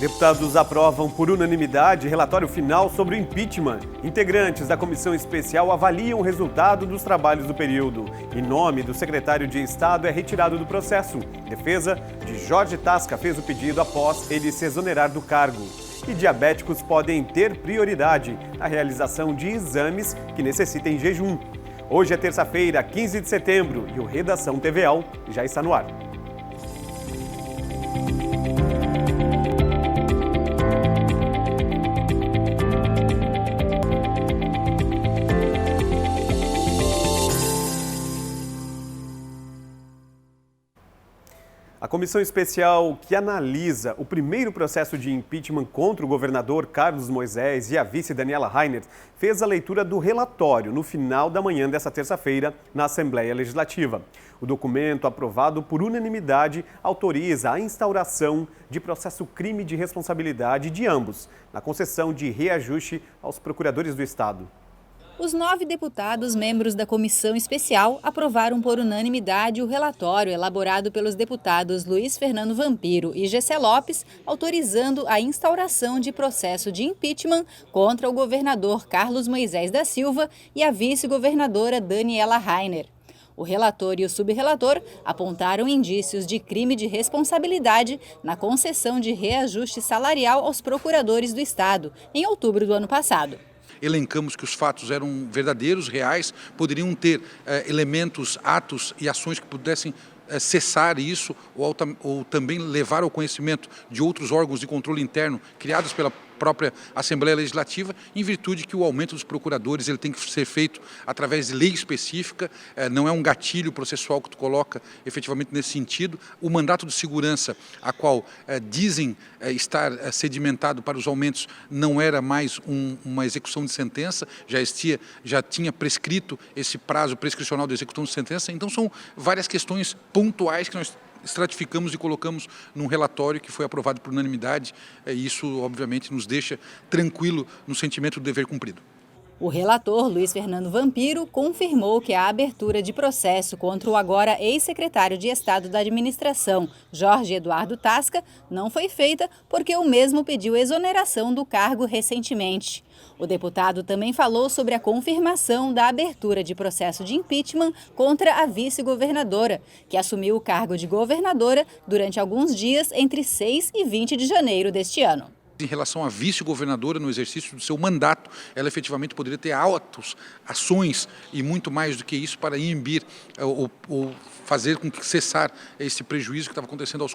Deputados aprovam por unanimidade relatório final sobre o impeachment. Integrantes da comissão especial avaliam o resultado dos trabalhos do período. E nome do secretário de Estado é retirado do processo. Defesa de Jorge Tasca fez o pedido após ele se exonerar do cargo. E diabéticos podem ter prioridade na realização de exames que necessitem jejum. Hoje é terça-feira, 15 de setembro, e o Redação TVAL já está no ar. A comissão especial que analisa o primeiro processo de impeachment contra o governador Carlos Moisés e a vice Daniela Rainer fez a leitura do relatório no final da manhã desta terça-feira na Assembleia Legislativa. O documento, aprovado por unanimidade, autoriza a instauração de processo crime de responsabilidade de ambos, na concessão de reajuste aos procuradores do Estado. Os 9 deputados membros da comissão especial aprovaram por unanimidade o relatório elaborado pelos deputados Luiz Fernando Vampiro e Gessé Lopes, autorizando a instauração de processo de impeachment contra o governador Carlos Moisés da Silva e a vice-governadora Daniela Rainer. O relator e o subrelator apontaram indícios de crime de responsabilidade na concessão de reajuste salarial aos procuradores do Estado, em outubro do ano passado. Elencamos que os fatos eram verdadeiros, reais, poderiam ter elementos, atos e ações que pudessem cessar isso ou também levar ao conhecimento de outros órgãos de controle interno criados pela própria Assembleia Legislativa, em virtude que o aumento dos procuradores ele tem que ser feito através de lei específica, não é um gatilho processual que tu coloca efetivamente nesse sentido. O mandato de segurança, a qual dizem estar sedimentado para os aumentos, não era mais uma execução de sentença, já tinha prescrito esse prazo prescricional de execução de sentença. Então são várias questões pontuais que nós estratificamos e colocamos num relatório que foi aprovado por unanimidade, e isso obviamente nos deixa tranquilo no sentimento do dever cumprido. O relator Luiz Fernando Vampiro confirmou que a abertura de processo contra o agora ex-secretário de Estado da Administração, Jorge Eduardo Tasca, não foi feita porque o mesmo pediu exoneração do cargo recentemente. O deputado também falou sobre a confirmação da abertura de processo de impeachment contra a vice-governadora, que assumiu o cargo de governadora durante alguns dias entre 6 e 20 de janeiro deste ano. Em relação à vice-governadora, no exercício do seu mandato, ela efetivamente poderia ter ações e muito mais do que isso para inibir ou fazer com que cessar esse prejuízo que estava acontecendo aos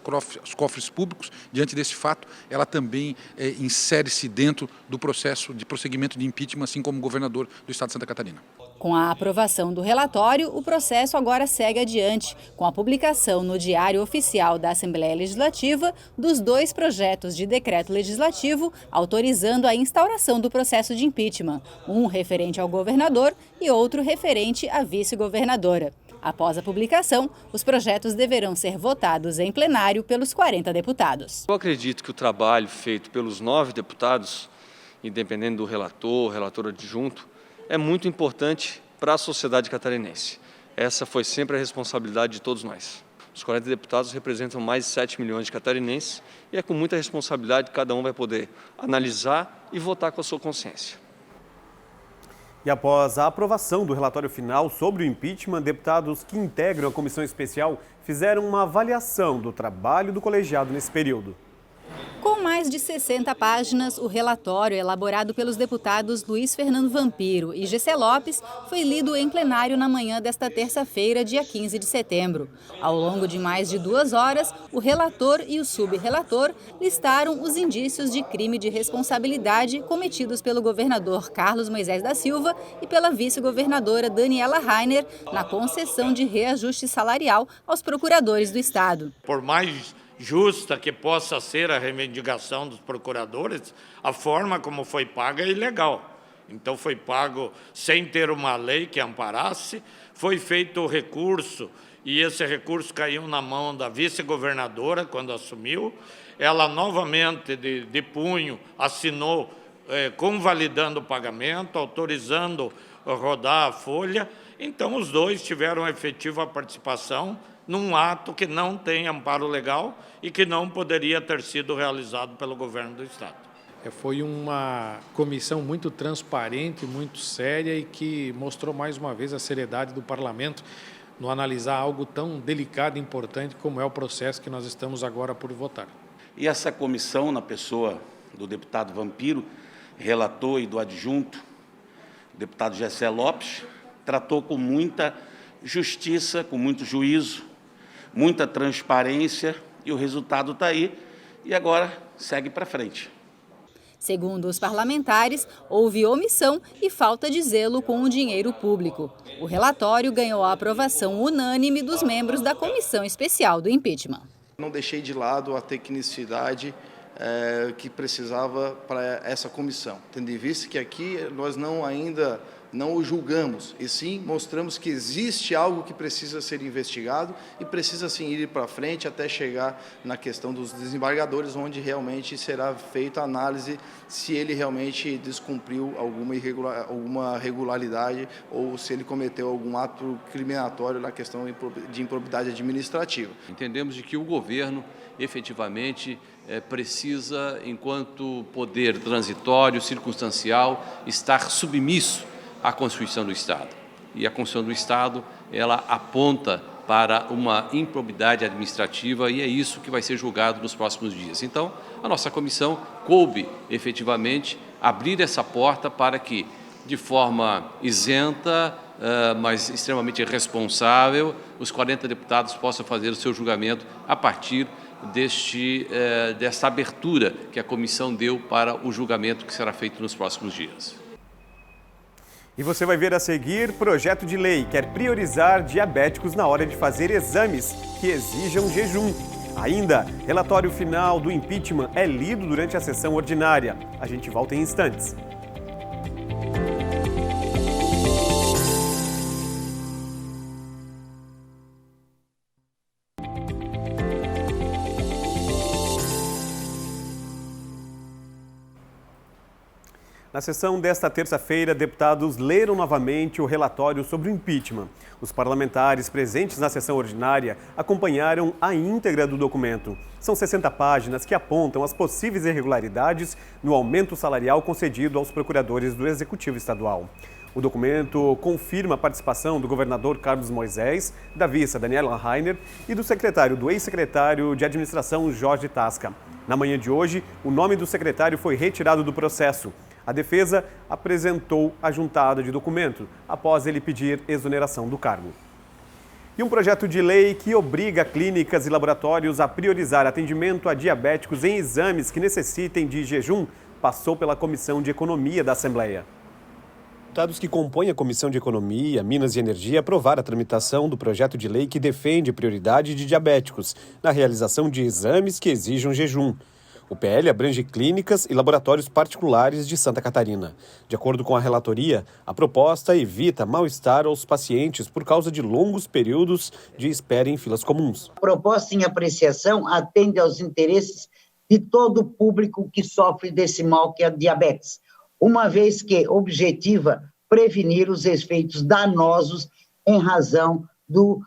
cofres públicos. Diante desse fato, ela também insere-se dentro do processo de prosseguimento de impeachment, assim como o governador do Estado de Santa Catarina. Com a aprovação do relatório, o processo agora segue adiante, com a publicação no Diário Oficial da Assembleia Legislativa dos 2 projetos de decreto legislativo autorizando a instauração do processo de impeachment, um referente ao governador e outro referente à vice-governadora. Após a publicação, os projetos deverão ser votados em plenário pelos 40 deputados. Eu acredito que o trabalho feito pelos 9 deputados, independente do relator adjunto, é muito importante para a sociedade catarinense. Essa foi sempre a responsabilidade de todos nós. Os 40 deputados representam mais de 7 milhões de catarinenses e é com muita responsabilidade que cada um vai poder analisar e votar com a sua consciência. E após a aprovação do relatório final sobre o impeachment, deputados que integram a comissão especial fizeram uma avaliação do trabalho do colegiado nesse período. Com mais de 60 páginas, o relatório elaborado pelos deputados Luiz Fernando Vampiro e Gessé Lopes foi lido em plenário na manhã desta terça-feira, dia 15 de setembro. Ao longo de mais de 2 horas, o relator e o subrelator listaram os indícios de crime de responsabilidade cometidos pelo governador Carlos Moisés da Silva e pela vice-governadora Daniela Rainer na concessão de reajuste salarial aos procuradores do Estado. Por mais justa que possa ser a reivindicação dos procuradores, a forma como foi paga é ilegal. Então foi pago sem ter uma lei que amparasse, foi feito o recurso e esse recurso caiu na mão da vice-governadora quando assumiu. Ela novamente de punho assinou convalidando o pagamento, autorizando rodar a folha. Então os dois tiveram efetiva participação num ato que não tem amparo legal e que não poderia ter sido realizado pelo governo do Estado. Foi uma comissão muito transparente, muito séria e que mostrou mais uma vez a seriedade do parlamento no analisar algo tão delicado e importante como é o processo que nós estamos agora por votar. E essa comissão, na pessoa do deputado Vampiro, relator, e do adjunto, o deputado Gessé Lopes, tratou com muita justiça, com muito juízo, muita transparência, e o resultado está aí, e agora segue para frente. Segundo os parlamentares, houve omissão e falta de zelo com o dinheiro público. O relatório ganhou a aprovação unânime dos membros da Comissão Especial do Impeachment. Não deixei de lado a tecnicidade que precisava para essa comissão, tendo em vista que aqui nós ainda não o julgamos, e sim mostramos que existe algo que precisa ser investigado e precisa sim ir para frente até chegar na questão dos desembargadores, onde realmente será feita a análise se ele realmente descumpriu alguma regularidade ou se ele cometeu algum ato criminatório na questão de improbidade administrativa. Entendemos de que o governo efetivamente precisa, enquanto poder transitório, circunstancial, estar submisso à Constituição do Estado. E a Constituição do Estado, ela aponta para uma improbidade administrativa e é isso que vai ser julgado nos próximos dias. Então, a nossa comissão coube, efetivamente, abrir essa porta para que, de forma isenta, mas extremamente responsável, os 40 deputados possam fazer o seu julgamento a partir desta abertura que a comissão deu para o julgamento que será feito nos próximos dias. E você vai ver a seguir: projeto de lei quer priorizar diabéticos na hora de fazer exames que exijam jejum. Ainda, relatório final do impeachment é lido durante a sessão ordinária. A gente volta em instantes. Na sessão desta terça-feira, deputados leram novamente o relatório sobre o impeachment. Os parlamentares presentes na sessão ordinária acompanharam a íntegra do documento. São 60 páginas que apontam as possíveis irregularidades no aumento salarial concedido aos procuradores do Executivo Estadual. O documento confirma a participação do governador Carlos Moisés, da vice Daniela Rainer e do ex-secretário de Administração Jorge Tasca. Na manhã de hoje, o nome do secretário foi retirado do processo. A defesa apresentou a juntada de documento após ele pedir exoneração do cargo. E um projeto de lei que obriga clínicas e laboratórios a priorizar atendimento a diabéticos em exames que necessitem de jejum passou pela Comissão de Economia da Assembleia. Deputados que compõem a Comissão de Economia, Minas e Energia aprovaram a tramitação do projeto de lei que defende prioridade de diabéticos na realização de exames que exijam jejum. O PL abrange clínicas e laboratórios particulares de Santa Catarina. De acordo com a relatoria, a proposta evita mal-estar aos pacientes por causa de longos períodos de espera em filas comuns. A proposta em apreciação atende aos interesses de todo o público que sofre desse mal que é a diabetes, uma vez que objetiva prevenir os efeitos danosos em razão do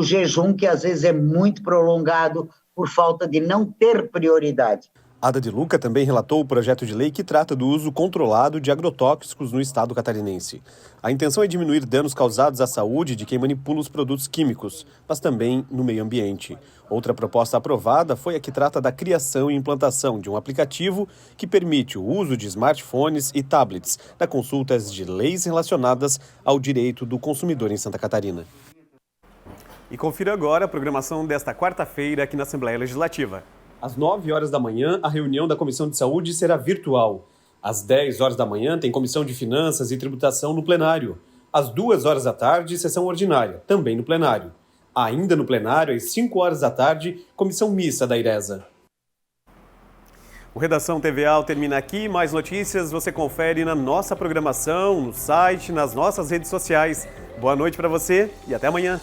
jejum, que às vezes é muito prolongado, por falta de não ter prioridade. Ada de Luca também relatou o projeto de lei que trata do uso controlado de agrotóxicos no estado catarinense. A intenção é diminuir danos causados à saúde de quem manipula os produtos químicos, mas também no meio ambiente. Outra proposta aprovada foi a que trata da criação e implantação de um aplicativo que permite o uso de smartphones e tablets na consultas de leis relacionadas ao direito do consumidor em Santa Catarina. E confira agora a programação desta quarta-feira aqui na Assembleia Legislativa. Às 9 horas da manhã, a reunião da Comissão de Saúde será virtual. Às 10 horas da manhã, tem Comissão de Finanças e Tributação no plenário. Às 2 horas da tarde, sessão ordinária, também no plenário. Ainda no plenário, às 5 horas da tarde, Comissão Mista da IRESA. O Redação TVA termina aqui. Mais notícias você confere na nossa programação, no site, nas nossas redes sociais. Boa noite para você e até amanhã.